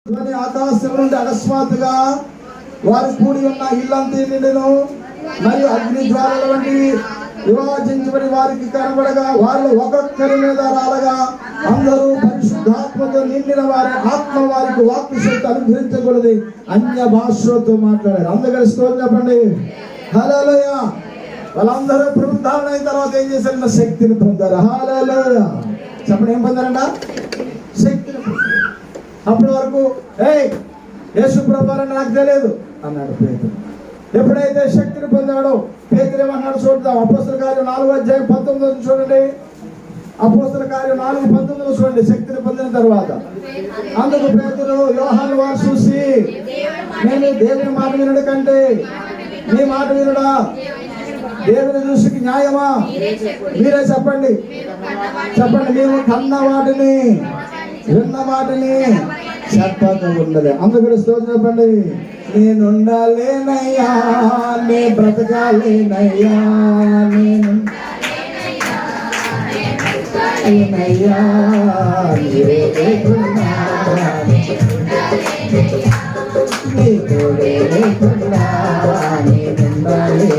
ఆకాశం నుండి అకస్మాత్తుగా వారు కూడి ఉన్న ఇల్లంతా నిండెను, మరియు అగ్ని జ్వాలల వంటి విభజించబడి వారికి కనబడగా వారిలో ఒక్కొక్కరి మీద రాలగా అందరూ పరిశుద్ధాత్మతో నిండిన వారి ఆత్మ వారికి వాక్కు శక్తి అనుగ్రహించకూడదు అన్య భాషలతో మాట్లాడారు. అందుకని స్తోత్రం చెప్పండి. హల్లెలూయా. వాళ్ళందరూ పునరుద్ధరణ అయిన తర్వాత ఏం చేశారంట? శక్తిని పొందారు. హల్లెలూయా. చెప్పండి, ఏం పొందారంట? శక్తిని పొందారు. అప్పటి వరకు యేసు ప్రభువారని నాకు తెలియదు అన్నాడు పేతురు. ఎప్పుడైతే శక్తిని పొందాడో పేతురు ఏమన్నాడు చూద్దాం. అపోస్తల కార్యం 4:19 చూడండి. అపోస్తల కార్యం 4:19 చూడండి. శక్తిని పొందిన తర్వాత అందుకు పేతురు యోహాను వారు చూసి, నేను దేవుని మాట వినుడు కంటే నీ మాట వినుడా దేవుని దృష్టికి న్యాయమా? మీరే చెప్పండి. మేము కన్న వాటిని విన్న వాటిని చెప్పక ఉండలే. అందుకని స్తోత్రం చెప్పండి. నేనుండాలేనయ్యా, నే బ్రతకాలేనయ్యా, నేను